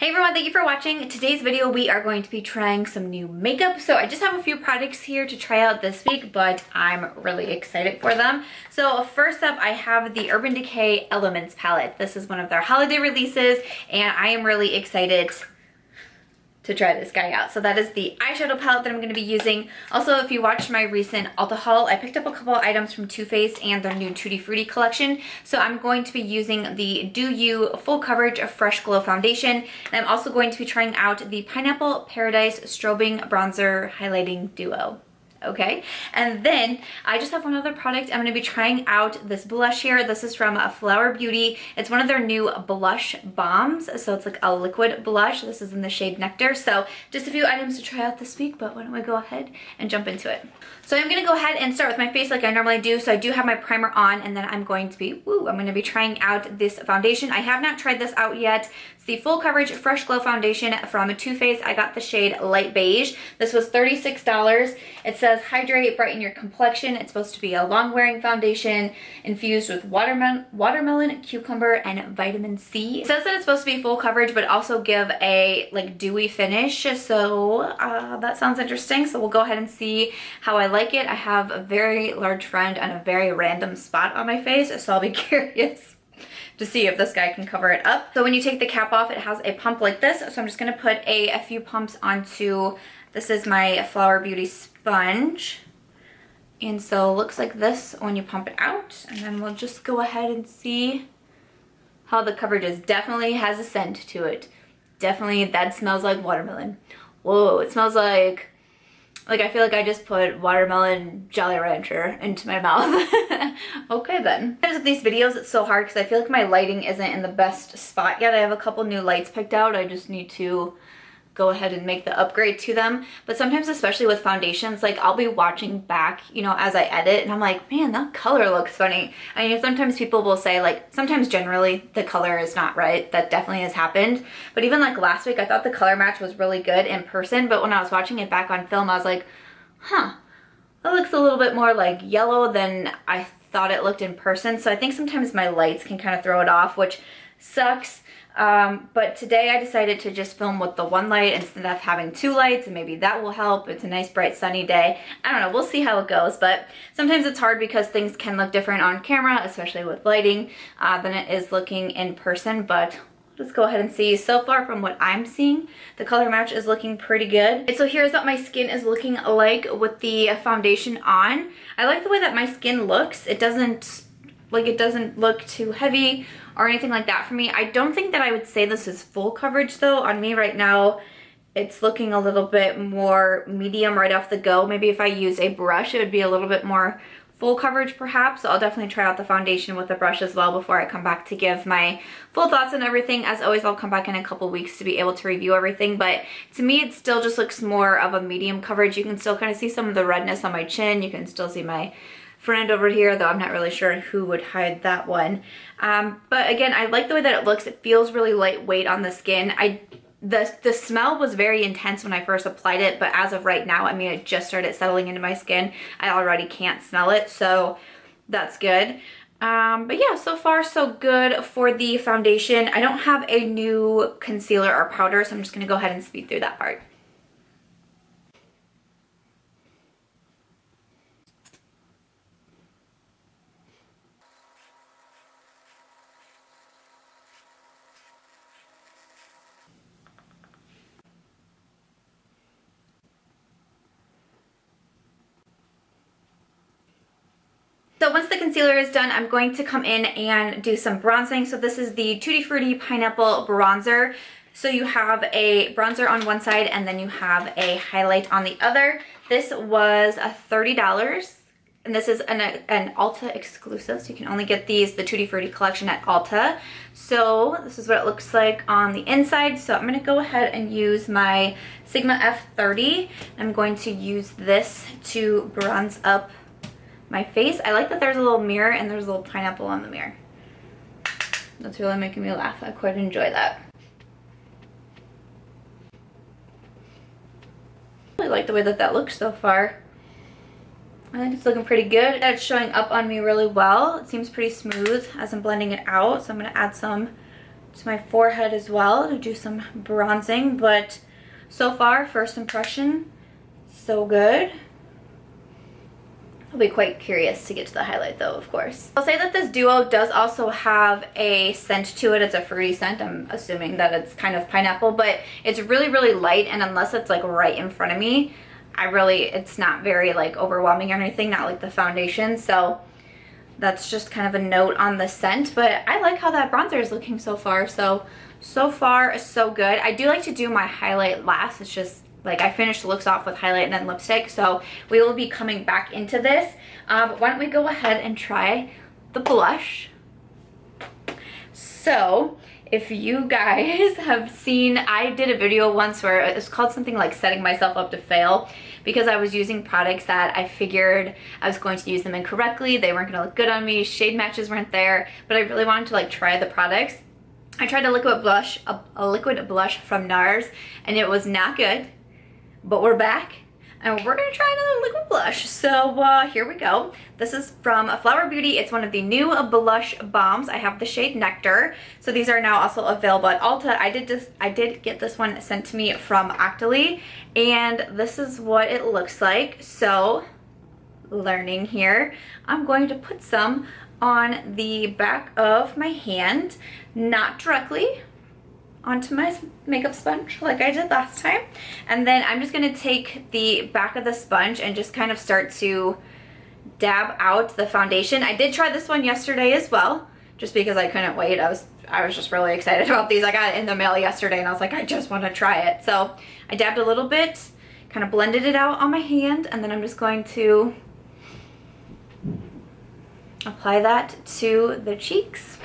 Hey everyone, thank you for watching. Today's video we are going to be trying some new makeup. So I just have a few products here to try out this week, but I'm really excited for them. So first up, I have the Urban Decay Elements palette. This is one of their holiday releases and I am really excited to try this guy out. So that is the eyeshadow palette that I'm going to be using. Also, if you watched my recent Ulta haul, I picked up a couple items from Too Faced and their new Tutti Frutti collection. So I'm going to be using the Do You Full Coverage Fresh Glow Foundation. And I'm also going to be trying out the Pineapple Paradise Strobing Bronzer Highlighting Duo. Okay, and then I just have one other product. I'm going to be trying out this blush here. This is from Flower Beauty. It's one of their new blush bombs, so it's like a liquid blush. This is in the shade Nectar. So just a few items to try out this week, but why don't we go ahead and jump into it. So I'm going to go ahead and start with my face like I normally do. So I do have my primer on, and then I'm going to be trying out this foundation. I have not tried this out yet. It's the Full Coverage Fresh Glow Foundation from Too Faced. I got the shade Light Beige. This was $36. It says hydrate, brighten your complexion. It's supposed to be a long wearing foundation infused with watermelon, cucumber, and vitamin C. It says that it's supposed to be full coverage, but also give a like dewy finish. So that sounds interesting. So we'll go ahead and see how I like it. I have a very large friend and a very random spot on my face, so I'll be curious to see if this guy can cover it up. So when you take the cap off, it has a pump like this. So I'm just gonna put a few pumps onto, this is my Flower Beauty sponge. And so it looks like this when you pump it out. And then we'll just go ahead and see how the coverage is. Definitely has a scent to it. Definitely, that smells like watermelon. Whoa, it smells like I feel like I just put watermelon Jolly Rancher into my mouth. Okay then. Sometimes with these videos it's so hard because I feel like my lighting isn't in the best spot yet. I have a couple new lights picked out. I just need to go ahead and make the upgrade to them. But sometimes, especially with foundations, like I'll be watching back, you know, as I edit, and I'm like, man, that color looks funny. I mean, sometimes people will say, like, sometimes generally the color is not right. That definitely has happened. But even like last week, I thought the color match was really good in person, but when I was watching it back on film, I was like, huh, that looks a little bit more like yellow than I thought it looked in person. So I think sometimes my lights can kind of throw it off, which sucks. But today I decided to just film with the one light instead of having two lights, and maybe that will help. It's a nice bright sunny day. I don't know, we'll see how it goes, but sometimes it's hard because things can look different on camera, especially with lighting, than it is looking in person. But let's go ahead and see. So far from what I'm seeing, the color match is looking pretty good. And so here's what my skin is looking like with the foundation on. I like the way that my skin looks. It doesn't look too heavy or anything like that for me. I don't think that I would say this is full coverage though. On me right now, it's looking a little bit more medium right off the go. Maybe if I use a brush, it would be a little bit more full coverage perhaps. So I'll definitely try out the foundation with a brush as well before I come back to give my full thoughts on everything. As always, I'll come back in a couple weeks to be able to review everything, but to me it still just looks more of a medium coverage. You can still kind of see some of the redness on my chin. You can still see my friend over here, though I'm not really sure who would hide that one. But again, I like the way that it looks. It feels really lightweight on the skin. The smell was very intense when I first applied it, but as of right now, I mean, it just started settling into my skin. I already can't smell it, so that's good. But yeah, so far so good for the foundation. I don't have a new concealer or powder, so I'm just gonna go ahead and speed through that part. So once the concealer is done, I'm going to come in and do some bronzing. So this is the Tutti Frutti Pineapple Bronzer. So you have a bronzer on one side and then you have a highlight on the other. This was $30 and this is an Ulta exclusive. So you can only get the Tutti Frutti collection at Ulta. So this is what it looks like on the inside. So I'm going to go ahead and use my Sigma F30. I'm going to use this to bronze up my face. I like that there's a little mirror and there's a little pineapple on the mirror. That's really making me laugh. I quite enjoy that. I really like the way that that looks so far. I think it's looking pretty good. It's showing up on me really well. It seems pretty smooth as I'm blending it out. So I'm going to add some to my forehead as well to do some bronzing, but so far, first impression, so good. I'll be quite curious to get to the highlight though, of course. I'll say that this duo does also have a scent to it. It's a fruity scent. I'm assuming that it's kind of pineapple, but it's really, really light, and unless it's like right in front of me, it's not very like overwhelming or anything, not like the foundation. So that's just kind of a note on the scent, but I like how that bronzer is looking so far. So far, so good. I do like to do my highlight last. It's just like I finished the looks off with highlight and then lipstick, so we will be coming back into this. But why don't we go ahead and try the blush. So if you guys have seen, I did a video once where it was called something like setting myself up to fail, because I was using products that I figured I was going to use them incorrectly. They weren't gonna look good on me, shade matches weren't there, but I really wanted to like try the products. I tried a liquid blush, a liquid blush from NARS, and it was not good. But we're back, and we're gonna try another liquid blush. So here we go. This is from Flower Beauty. It's one of the new blush bombs. I have the shade Nectar. So these are now also available at Ulta. I did get this one sent to me from Octoly, and this is what it looks like. So learning here, I'm going to put some on the back of my hand, not directly onto my makeup sponge like I did last time, and then I'm just gonna take the back of the sponge and just kind of start to dab out the foundation. I did try this one yesterday as well, just because I couldn't wait. I was just really excited about these. I got it in the mail yesterday and I was like, I just want to try it. So I dabbed a little bit, kind of blended it out on my hand, and then I'm just going to apply that to the cheeks.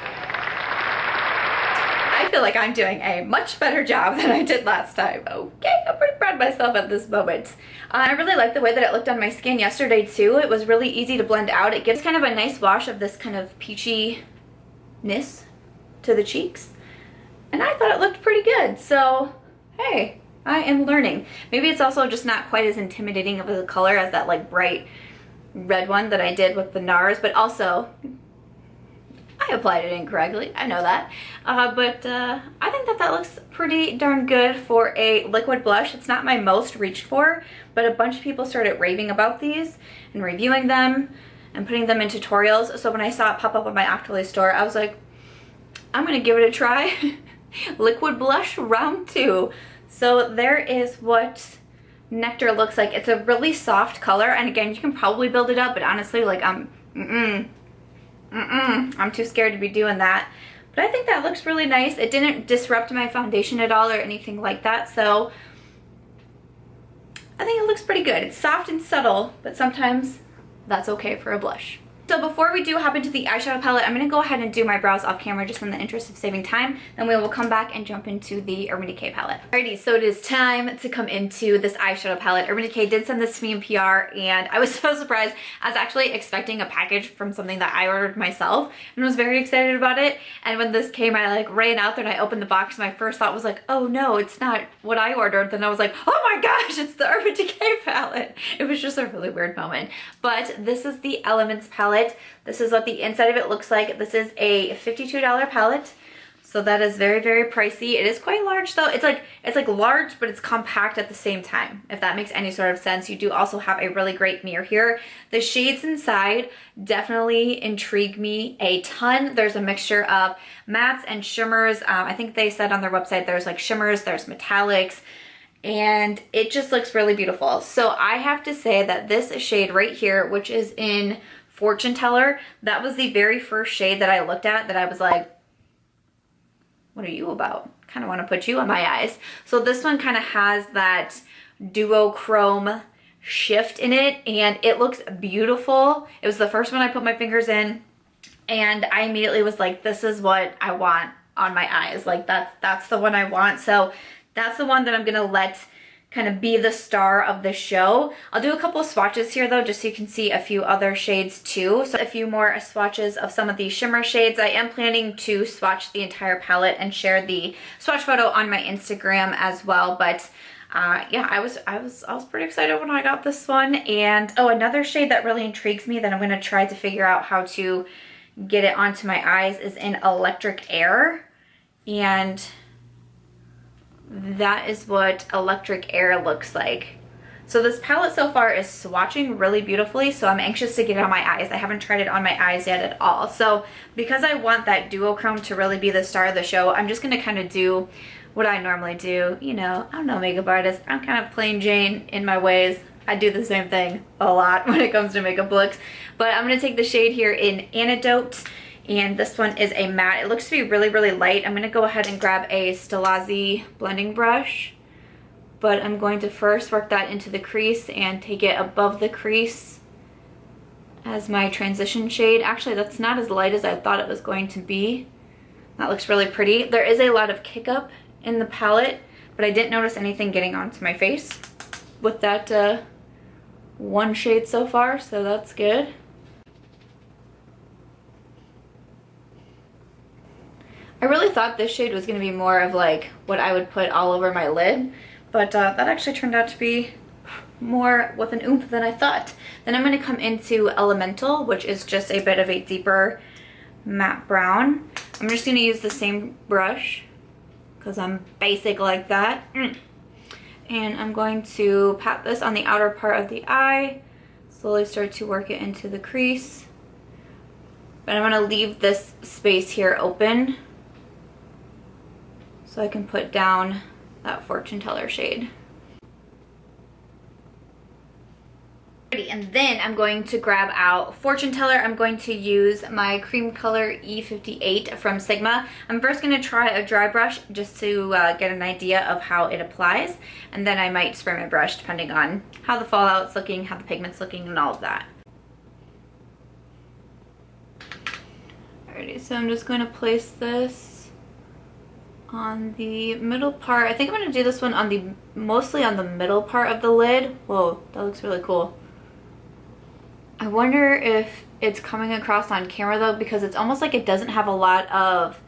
I feel like I'm doing a much better job than I did last time. Okay, I'm pretty proud of myself at this moment. I really like the way that it looked on my skin yesterday too. It was really easy to blend out. It gives kind of a nice wash of this kind of peachiness to the cheeks. And I thought it looked pretty good. So, hey, I am learning. Maybe it's also just not quite as intimidating of a color as that like bright red one that I did with the NARS, but also I applied it incorrectly, I know that. But I think that looks pretty darn good for a liquid blush. It's not my most reached for, but a bunch of people started raving about these and reviewing them and putting them in tutorials. So when I saw it pop up on my Octoly store, I was like, I'm gonna give it a try. Liquid blush round 2. So there is what Nectar looks like. It's a really soft color, and again, you can probably build it up, but honestly, like I'm too scared to be doing that. But I think that looks really nice. It didn't disrupt my foundation at all or anything like that, so I think it looks pretty good. It's soft and subtle, but sometimes that's okay for a blush. So before we do hop into the eyeshadow palette, I'm going to go ahead and do my brows off camera just in the interest of saving time. Then we will come back and jump into the Urban Decay palette. Alrighty, so it is time to come into this eyeshadow palette. Urban Decay did send this to me in PR, and I was so surprised. I was actually expecting a package from something that I ordered myself and was very excited about it. And when this came, I like ran out there and I opened the box. My first thought was like, oh no, it's not what I ordered. Then I was like, oh my gosh, it's the Urban Decay palette. It was just a really weird moment. But this is the Elements palette. This is what the inside of it looks like. This is a $52 palette, so that is very, very pricey. It is quite large though. It's like large, but it's compact at the same time, if that makes any sort of sense. You do also have a really great mirror here. The shades inside definitely intrigue me a ton. There's a mixture of mattes and shimmers. I think they said on their website there's like shimmers, there's metallics, and it just looks really beautiful. So I have to say that this shade right here, which is in Fortune Teller, that was the very first shade that I looked at that I was like, what are you about? Kind of want to put you on my eyes. So this one kind of has that duochrome shift in it, and it looks beautiful. It was the first one I put my fingers in, and I immediately was like, this is what I want on my eyes. Like that's the one I want. So that's the one that I'm gonna let kind of be the star of the show. I'll do a couple of swatches here though, just so you can see a few other shades too. So a few more swatches of some of these shimmer shades. I am planning to swatch the entire palette and share the swatch photo on my Instagram as well. But yeah, I was pretty excited when I got this one. And oh, another shade that really intrigues me that I'm gonna try to figure out how to get it onto my eyes is in Electric Air. and that is what Electric Air looks like. So this palette so far is swatching really beautifully, so I'm anxious to get it on my eyes. I haven't tried it on my eyes yet at all. So because I want that duochrome to really be the star of the show, I'm just gonna kind of do what I normally do. You know, I'm no makeup artist. I'm kind of plain Jane in my ways. I do the same thing a lot when it comes to makeup looks. But I'm gonna take the shade here in Antidote, and this one is a matte. It looks to be really, really light. I'm gonna go ahead and grab a Stilazzi blending brush, but I'm going to first work that into the crease and take it above the crease as my transition shade. Actually, that's not as light as I thought it was going to be. That looks really pretty. There is a lot of kick up in the palette, but I didn't notice anything getting onto my face with that one shade so far, so that's good. I really thought this shade was going to be more of like what I would put all over my lid, but that actually turned out to be more with an oomph than I thought. Then I'm going to come into Elemental, which is just a bit of a deeper matte brown. I'm just going to use the same brush because I'm basic like that. And I'm going to pat this on the outer part of the eye, slowly start to work it into the crease. But I'm going to leave this space here open so I can put down that Fortune Teller shade. And then I'm going to grab out Fortune Teller. I'm going to use my cream color E58 from Sigma. I'm first going to try a dry brush just to get an idea of how it applies, and then I might spray my brush depending on how the fallout's looking, how the pigment's looking, and all of that. Alrighty, so I'm just going to place this on the middle part. I think I'm going to do this one on the mostly on the middle part of the lid. Whoa, that looks really cool. I wonder if it's coming across on camera though, because it's almost like it doesn't have a lot of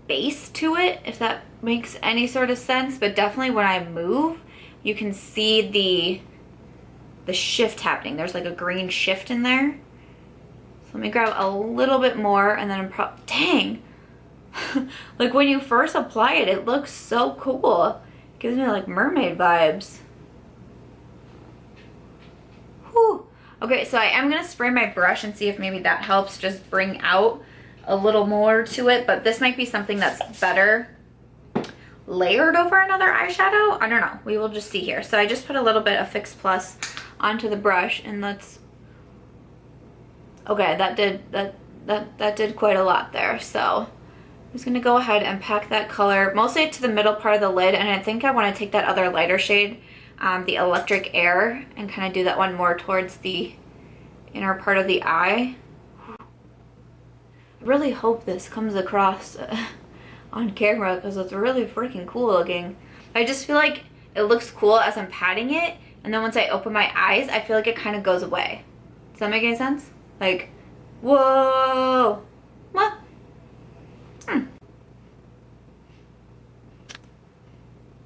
base to it, if that makes any sort of sense. But definitely when I move, you can see the shift happening. There's like a green shift in there. So let me grab a little bit more, and then dang! Like when you first apply it, it looks so cool. It gives me like mermaid vibes. Whew. Okay, so I am going to spray my brush and see if maybe that helps just bring out a little more to it. But this might be something that's better layered over another eyeshadow. I don't know. We will just see here. So I just put a little bit of Fix Plus onto the brush, and let's... Okay, that did quite a lot there. So I'm just going to go ahead and pack that color mostly to the middle part of the lid. And I think I want to take that other lighter shade, the Electric Air, and kind of do that one more towards the inner part of the eye. I really hope this comes across on camera because it's really freaking cool looking. I just feel like it looks cool as I'm patting it, and then once I open my eyes, I feel like it kind of goes away. Does that make any sense? Like, whoa! What? And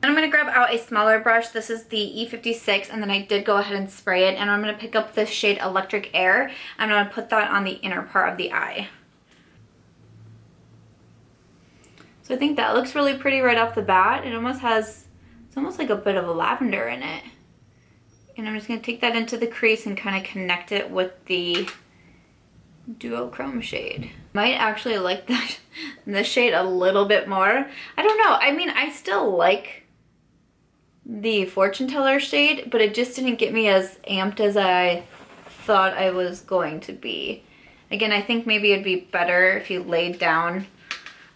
I'm going to grab out a smaller brush. This is the E56, and then I did go ahead and spray it. And I'm going to pick up this shade Electric Air. I'm going to put that on the inner part of the eye. So I think that looks really pretty right off the bat. It almost has, it's almost like a bit of a lavender in it. And I'm just going to take that into the crease and kind of connect it with the duochrome shade. Might actually like that this shade a little bit more. I don't know. I mean, I still like the Fortune Teller shade, but it just didn't get me as amped as I thought I was going to be. Again, I think maybe it'd be better if you laid down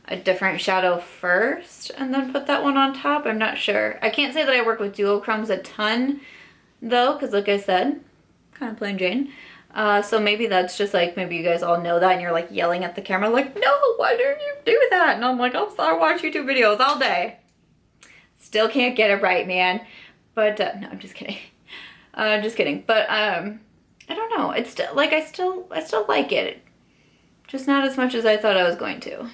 a different shadow first and then put that one on top. I'm not sure. I can't say that I work with duochromes a ton though, because like I said, kind of plain Jane. So maybe that's just like, maybe you guys all know that and you're like yelling at the camera like, no, why didn't you do that? And I'm like, I'm sorry, I watch YouTube videos all day. Still can't get it right, man. But no, I'm just kidding. Just kidding. But I don't know. It's still like, I still like it. Just not as much as I thought I was going to.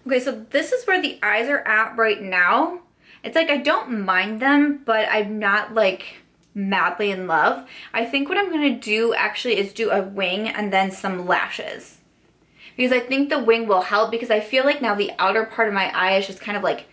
Okay, so this is where the eyes are at right now. It's like I don't mind them, but I'm not like madly in love. I think what I'm gonna do actually is do a wing and then some lashes, because I think the wing will help, because I feel like now the outer part of my eye is just kind of like,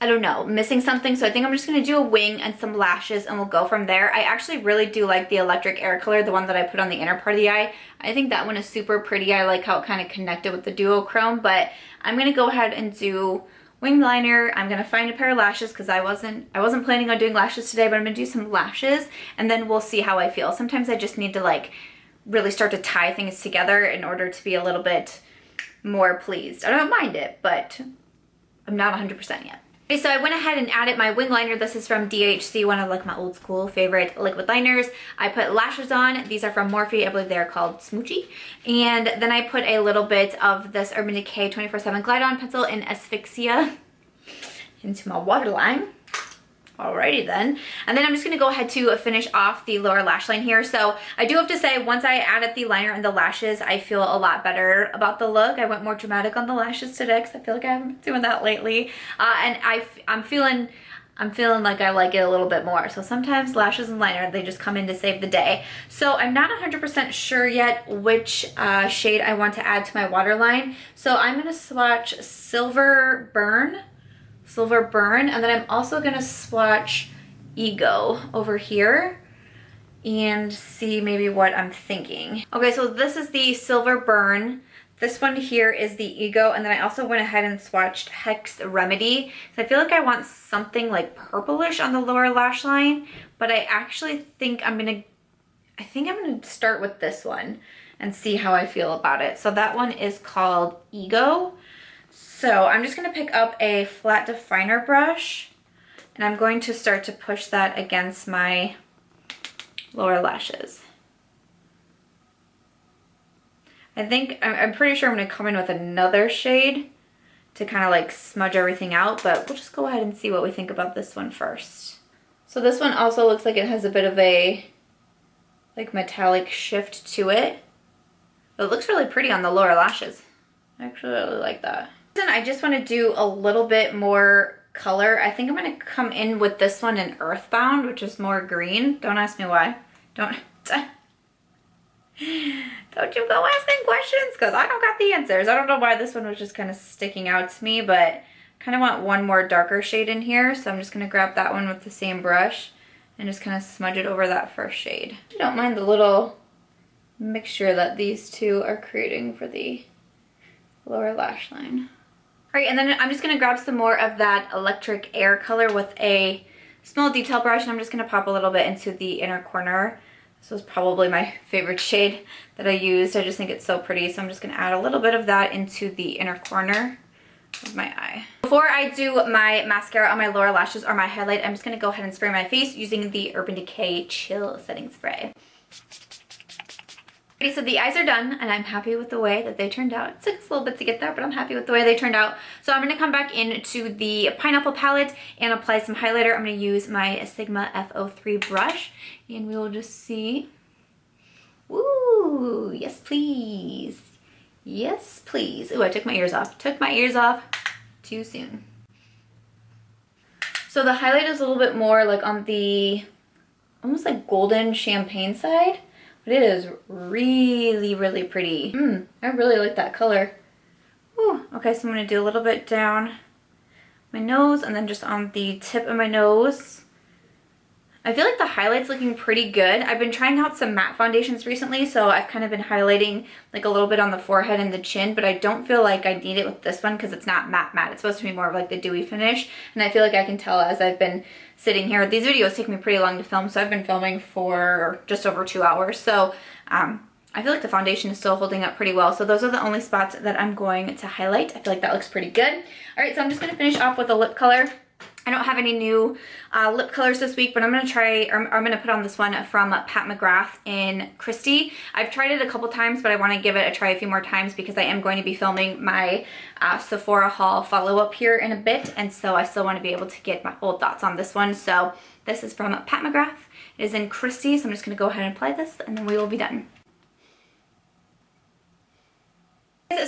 I don't know, missing something. So I think I'm just going to do a wing and some lashes and we'll go from there. I actually really do like the electric air color, the one that I put on the inner part of the eye. I think that one is super pretty. I like how it kind of connected with the duochrome, but I'm going to go ahead and do wing liner. I'm going to find a pair of lashes because I wasn't planning on doing lashes today, but I'm going to do some lashes and then we'll see how I feel. Sometimes I just need to like really start to tie things together in order to be a little bit more pleased. I don't mind it, but I'm not 100% yet. Okay, so I went ahead and added my wing liner. This is from DHC, one of like my old school favorite liquid liners. I put lashes on. These are from Morphe. I believe they're called Smoochy. And then I put a little bit of this Urban Decay 24/7 Glide On pencil in Asphyxia into my waterline. Alrighty then. And then I'm just going to go ahead to finish off the lower lash line here. So I do have to say, once I added the liner and the lashes, I feel a lot better about the look. I went more dramatic on the lashes today because I feel like I haven't been doing that lately. And I'm feeling like I like it a little bit more. So sometimes lashes and liner, they just come in to save the day. So I'm not 100% sure yet which shade I want to add to my waterline. So I'm going to swatch Silver Burn, and then I'm also going to swatch Ego over here and see maybe what I'm thinking. Okay, so this is the Silver Burn. This one here is the Ego, and then I also went ahead and swatched Hex Remedy. So I feel like I want something like purplish on the lower lash line, but I actually think I'm gonna start with this one and see how I feel about it. So that one is called Ego. So I'm just gonna pick up a flat definer brush and I'm going to start to push that against my lower lashes. I'm pretty sure I'm gonna come in with another shade to kind of like smudge everything out, but we'll just go ahead and see what we think about this one first. So this one also looks like it has a bit of a like metallic shift to it. It looks really pretty on the lower lashes. I actually really like that. Then I just want to do a little bit more color. I think I'm going to come in with this one in Earthbound, which is more green. Don't ask me why. Don't you go asking questions, because I don't got the answers. I don't know why this one was just kind of sticking out to me, but I kind of want one more darker shade in here. So I'm just going to grab that one with the same brush and just kind of smudge it over that first shade. I don't mind the little mixture that these two are creating for the lower lash line. All right, and then I'm just gonna grab some more of that electric air color with a small detail brush, and I'm just gonna pop a little bit into the inner corner. This was probably my favorite shade that I used. I just think it's so pretty, so I'm just gonna add a little bit of that into the inner corner of my eye. Before I do my mascara on my lower lashes or my highlight, I'm just gonna go ahead and spray my face using the Urban Decay Chill Setting Spray. So the eyes are done and I'm happy with the way that they turned out. It took us a little bit to get there, but I'm happy with the way they turned out. So I'm going to come back into the Pineapple palette and apply some highlighter. I'm going to use my Sigma F03 brush and we will just see. Ooh, yes please. Yes please. Ooh, I took my ears off. Took my ears off too soon. So the highlight is a little bit more like on the almost like golden champagne side. But it is really, really pretty. I really like that color. Ooh, okay, so I'm gonna do a little bit down my nose and then just on the tip of my nose. I feel like the highlight's looking pretty good. I've been trying out some matte foundations recently, so I've kind of been highlighting like a little bit on the forehead and the chin, but I don't feel like I need it with this one because it's not matte. It's supposed to be more of like the dewy finish, and I feel like I can tell as I've been sitting here. These videos take me pretty long to film, so I've been filming for just over 2 hours, so I feel like the foundation is still holding up pretty well. So those are the only spots that I'm going to highlight. I feel like that looks pretty good. All right, so I'm just gonna finish off with a lip color. I don't have any new lip colors this week, but I'm going to put on this one from Pat McGrath in Christy. I've tried it a couple times, but I want to give it a try a few more times because I am going to be filming my Sephora haul follow-up here in a bit, and so I still want to be able to get my full thoughts on this one. So this is from Pat McGrath. It is in Christy, so I'm just going to go ahead and apply this, and then we will be done.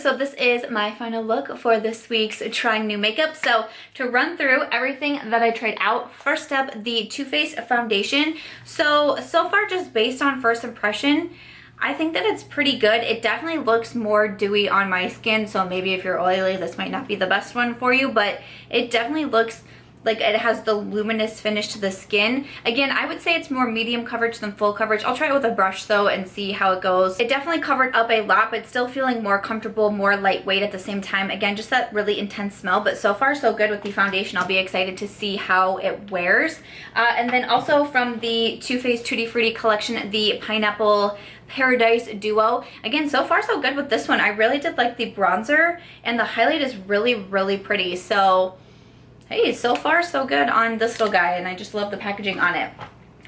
So this is my final look for this week's trying new makeup. So to run through everything that I tried out, first up, the Too Faced foundation. So far, just based on first impression, I think that it's pretty good. It definitely looks more dewy on my skin, so maybe if you're oily, this might not be the best one for you, but it definitely looks like it has the luminous finish to the skin. Again, I would say it's more medium coverage than full coverage. I'll try it with a brush though and see how it goes. It definitely covered up a lot, but still feeling more comfortable, more lightweight at the same time. Again, just that really intense smell, but so far so good with the foundation. I'll be excited to see how it wears. And then also from the Too Faced Tutti Frutti collection, the Pineapple Paradise Duo. Again, so far so good with this one. I really did like the bronzer, and the highlight is really, really pretty. So hey, so far so good on this little guy, and I just love the packaging on it.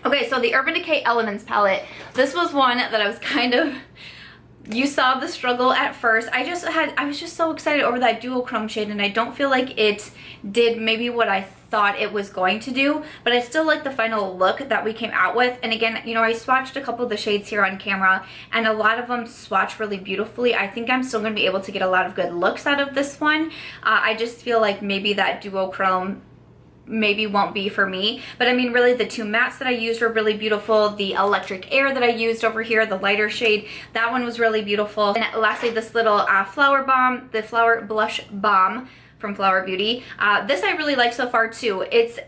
Okay, so the Urban Decay Elements palette. This was one that I was kind of, you saw the struggle at first. I was just so excited over that duochrome shade, and I don't feel like it did maybe what I thought it was going to do, but I still like the final look that we came out with. And again, you know, I swatched a couple of the shades here on camera, and a lot of them swatch really beautifully. I think I'm still going to be able to get a lot of good looks out of this one. I just feel like maybe that duochrome maybe won't be for me, but I mean, really the two mattes that I used were really beautiful. The Electric Air that I used over here, the lighter shade, that one was really beautiful. And lastly, this little Flower Bomb, the Flower Blush Bomb from Flower Beauty. This I really like so far too. It's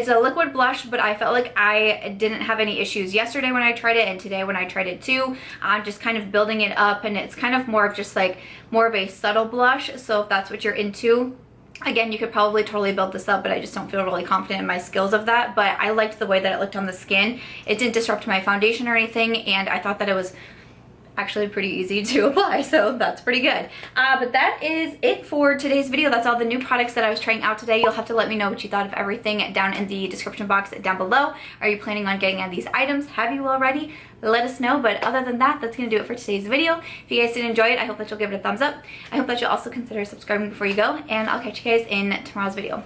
a liquid blush, but I felt like I didn't have any issues yesterday when I tried it, and today when I tried it too. I'm just kind of building it up, and it's kind of more of just like more of a subtle blush. So if that's what you're into, again, you could probably totally build this up, but I just don't feel really confident in my skills of that. But I liked the way that it looked on the skin. It didn't disrupt my foundation or anything, and I thought that it was actually pretty easy to apply, so that's pretty good. But that is it for today's video. That's all the new products that I was trying out today. You'll have to let me know what you thought of everything down in the description box down below. Are you planning on getting any of these items? Have you already? Let us know. But other than that, that's gonna do it for today's video. If you guys did enjoy it, I hope that you'll give it a thumbs up. I hope that you'll also consider subscribing before you go, and I'll catch you guys in tomorrow's video.